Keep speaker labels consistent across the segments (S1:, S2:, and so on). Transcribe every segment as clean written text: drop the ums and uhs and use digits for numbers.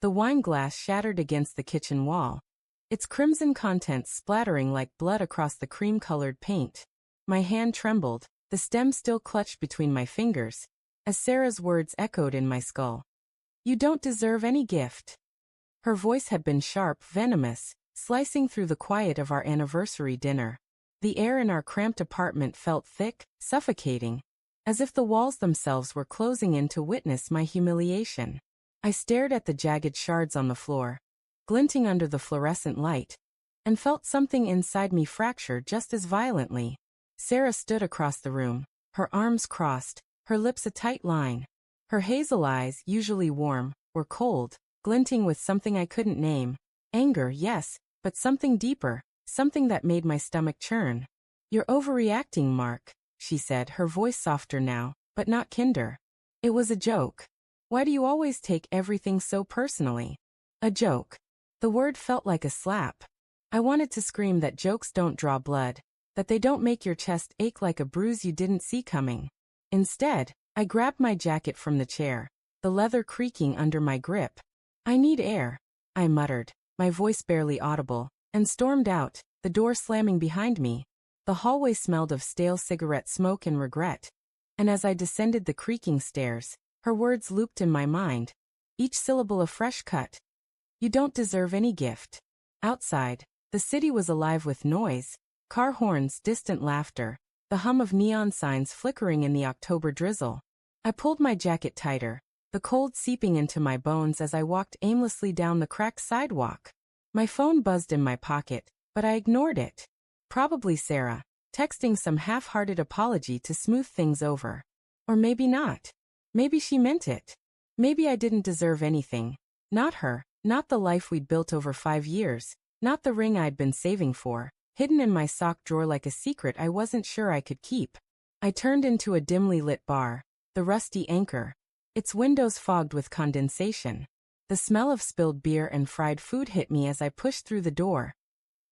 S1: the wine glass shattered against the kitchen wall, its crimson contents splattering like blood across the cream-colored paint. My hand trembled, the stem still clutched between my fingers, as Sarah's words echoed in my skull. "You don't deserve any gift." Her voice had been sharp, venomous, slicing through the quiet of our anniversary dinner. The air in our cramped apartment felt thick, suffocating, as if the walls themselves were closing in to witness my humiliation. I stared at the jagged shards on the floor, glinting under the fluorescent light, and felt something inside me fracture just as violently. Sarah stood across the room, her arms crossed, her lips a tight line. Her hazel eyes, usually warm, were cold, glinting with something I couldn't name. Anger, yes, but something deeper, something that made my stomach churn. "You're overreacting, Mark," she said, her voice softer now, but not kinder. "It was a joke. Why do you always take everything so personally?" A joke. The word felt like a slap. I wanted to scream that jokes don't draw blood, that they don't make your chest ache like a bruise you didn't see coming. Instead, I grabbed my jacket from the chair, the leather creaking under my grip. "I need air," I muttered, my voice barely audible, and stormed out, the door slamming behind me. The hallway smelled of stale cigarette smoke and regret. And as I descended the creaking stairs, her words looped in my mind, each syllable a fresh cut. "You don't deserve any gift." Outside, the city was alive with noise, car horns, distant laughter, the hum of neon signs flickering in the October drizzle. I pulled my jacket tighter, the cold seeping into my bones as I walked aimlessly down the cracked sidewalk. My phone buzzed in my pocket, but I ignored it. Probably Sarah, texting some half-hearted apology to smooth things over. Or maybe not. Maybe she meant it. Maybe I didn't deserve anything. Not her, not the life we'd built over 5 years, not the ring I'd been saving for, hidden in my sock drawer like a secret I wasn't sure I could keep. I turned into a dimly lit bar, the Rusty Anchor, its windows fogged with condensation. The smell of spilled beer and fried food hit me as I pushed through the door,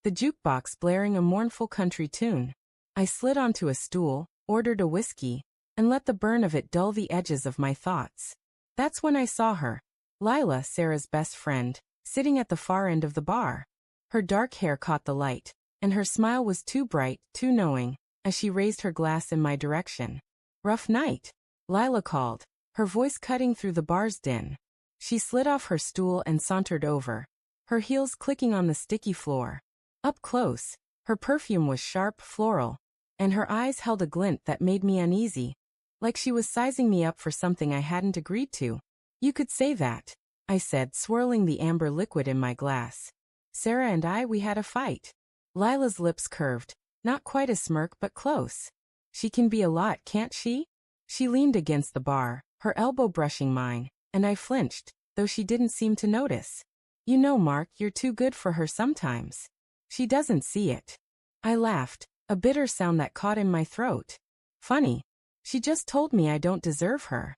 S1: the jukebox blaring a mournful country tune. I slid onto a stool, ordered a whiskey, and let the burn of it dull the edges of my thoughts. That's when I saw her, Lila, Sarah's best friend, sitting at the far end of the bar. Her dark hair caught the light, and her smile was too bright, too knowing, as she raised her glass in my direction. "Rough night," Lila called, her voice cutting through the bar's din. She slid off her stool and sauntered over, her heels clicking on the sticky floor. Up close, her perfume was sharp, floral, and her eyes held a glint that made me uneasy, like she was sizing me up for something I hadn't agreed to. "You could say that," I said, swirling the amber liquid in my glass. "Sarah and we had a fight." Lila's lips curved, not quite a smirk but close. "She can be a lot, can't she?" She leaned against the bar, her elbow brushing mine, and I flinched, though she didn't seem to notice. "You know, Mark, you're too good for her sometimes. She doesn't see it." I laughed, a bitter sound that caught in my throat. "Funny. She just told me I don't deserve her."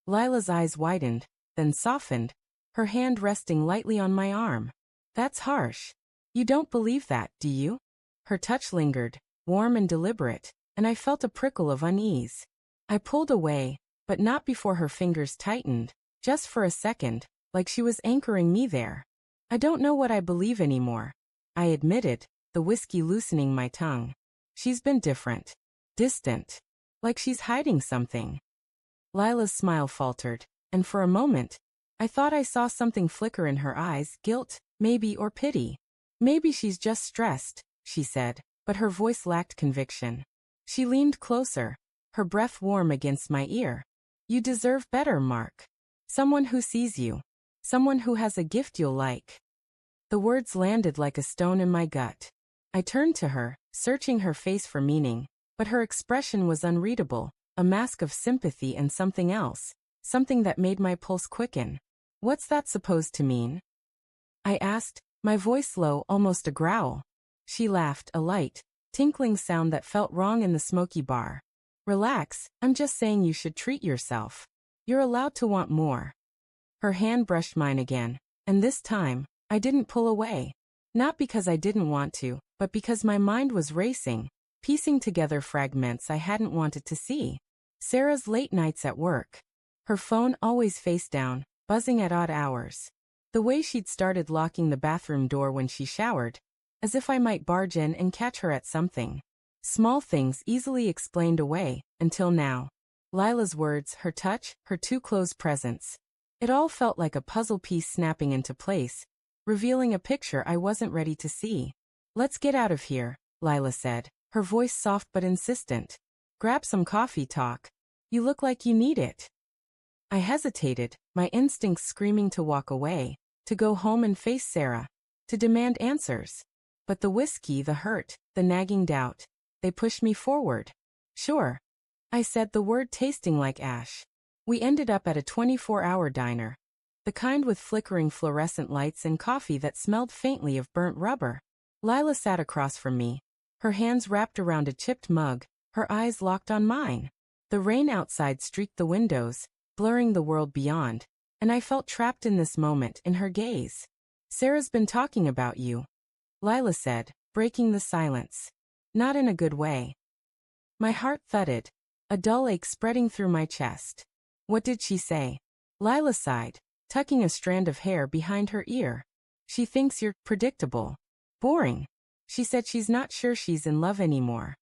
S1: Lila's eyes widened, then softened, her hand resting lightly on my arm. "That's harsh. You don't believe that, do you?" Her touch lingered, warm and deliberate, and I felt a prickle of unease. I pulled away, but not before her fingers tightened, just for a second, like she was anchoring me there. "I don't know what I believe anymore," I admitted, the whiskey loosening my tongue. "She's been different. Distant. Like she's hiding something." Lila's smile faltered, and for a moment, I thought I saw something flicker in her eyes, guilt, maybe, or pity. "Maybe she's just stressed," she said, but her voice lacked conviction. She leaned closer, her breath warm against my ear. "You deserve better, Mark. Someone who sees you. Someone who has a gift you'll like." The words landed like a stone in my gut. I turned to her, searching her face for meaning, but her expression was unreadable, a mask of sympathy and something else, something that made my pulse quicken. "What's that supposed to mean?" I asked, my voice low, almost a growl. She laughed, a light, tinkling sound that felt wrong in the smoky bar. "Relax, I'm just saying you should treat yourself. You're allowed to want more." Her hand brushed mine again, and this time, I didn't pull away. Not because I didn't want to, but because my mind was racing, piecing together fragments I hadn't wanted to see. Sarah's late nights at work. Her phone always face down, buzzing at odd hours. The way she'd started locking the bathroom door when she showered, as if I might barge in and catch her at something. Small things easily explained away, until now. Lila's words, her touch, her too close presence. It all felt like a puzzle piece snapping into place, revealing a picture I wasn't ready to see. "Let's get out of here," Lila said, her voice soft but insistent. "Grab some coffee, talk. You look like you need it." I hesitated, my instincts screaming to walk away, to go home and face Sarah, to demand answers. But the whiskey, the hurt, the nagging doubt, they pushed me forward. "Sure," I said, the word tasting like ash. We ended up at a 24-hour diner, the kind with flickering fluorescent lights and coffee that smelled faintly of burnt rubber. Lila sat across from me, her hands wrapped around a chipped mug, her eyes locked on mine. The rain outside streaked the windows, blurring the world beyond, and I felt trapped in this moment in her gaze. "Sarah's been talking about you," Lila said, breaking the silence. Not in a good way. My heart thudded, a dull ache spreading through my chest. "What did she say?" Lila sighed, tucking a strand of hair behind her ear. "She thinks you're predictable. Boring. She said she's not sure she's in love anymore."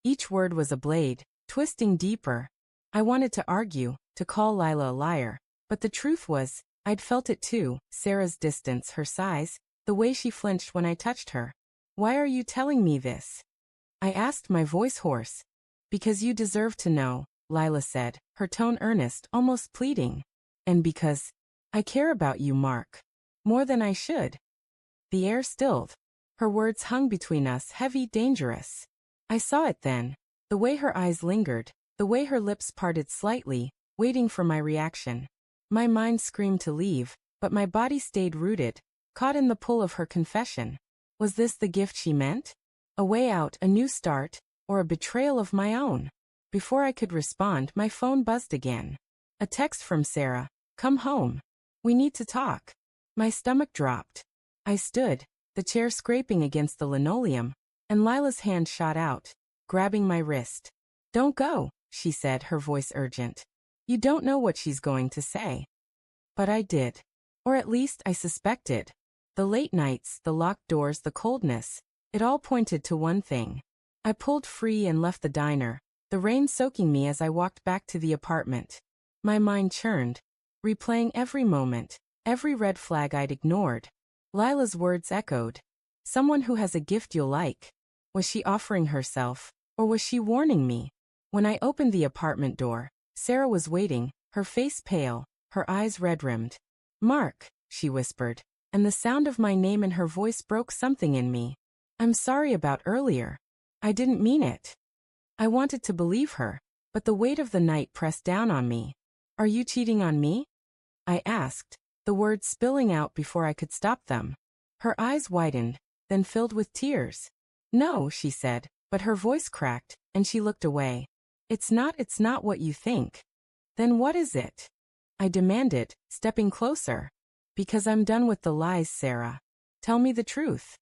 S1: Each word was a blade, twisting deeper. I wanted to argue, to call Lila a liar, but the truth was, I'd felt it too, Sarah's distance, her size, the way she flinched when I touched her. "Why are you telling me this?" I asked, my voice hoarse. "Because you deserve to know," Lila said, her tone earnest, almost pleading. "And because I care about you, Mark. More than I should." The air stilled. Her words hung between us, heavy, dangerous. I saw it then, the way her eyes lingered, the way her lips parted slightly, waiting for my reaction. My mind screamed to leave, but my body stayed rooted, caught in the pull of her confession. Was this the gift she meant? A way out, a new start, or a betrayal of my own? Before I could respond, my phone buzzed again. A text from Sarah. "Come home. We need to talk." My stomach dropped. I stood, the chair scraping against the linoleum, and Lila's hand shot out, grabbing my wrist. "Don't go," she said, her voice urgent. "You don't know what she's going to say." But I did. Or at least I suspected. The late nights, the locked doors, the coldness, it all pointed to one thing. I pulled free and left the diner, the rain soaking me as I walked back to the apartment. My mind churned, replaying every moment, every red flag I'd ignored. Lila's words echoed. "Someone who has a gift you'll like." Was she offering herself, or was she warning me? When I opened the apartment door, Sarah was waiting, her face pale, her eyes red-rimmed. "Mark," she whispered, and the sound of my name in her voice broke something in me. "I'm sorry about earlier. I didn't mean it." I wanted to believe her, but the weight of the night pressed down on me. "Are you cheating on me?" I asked, the words spilling out before I could stop them. Her eyes widened, then filled with tears. "No," she said, but her voice cracked, and she looked away. It's not what you think." "Then what is it?" I demanded, stepping closer. "Because I'm done with the lies, Sarah. Tell me the truth."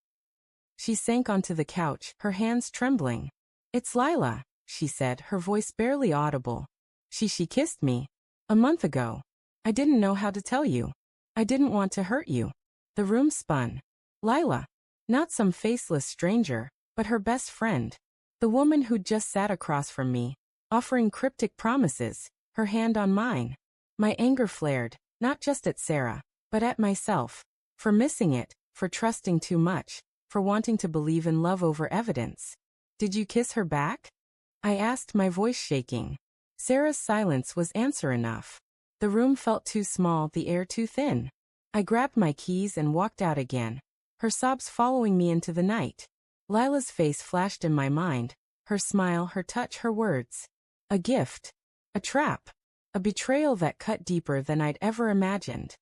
S1: She sank onto the couch, her hands trembling. "It's Lila," she said, her voice barely audible. She kissed me. A month ago. I didn't know how to tell you. I didn't want to hurt you." The room spun. Lila. Not some faceless stranger, but her best friend. The woman who'd just sat across from me, offering cryptic promises, her hand on mine. My anger flared, not just at Sarah, but at myself. For missing it, for trusting too much, for wanting to believe in love over evidence. "Did you kiss her back?" I asked, my voice shaking. Sarah's silence was answer enough. The room felt too small, the air too thin. I grabbed my keys and walked out again, her sobs following me into the night. Lila's face flashed in my mind, her smile, her touch, her words. A gift. A trap. A betrayal that cut deeper than I'd ever imagined.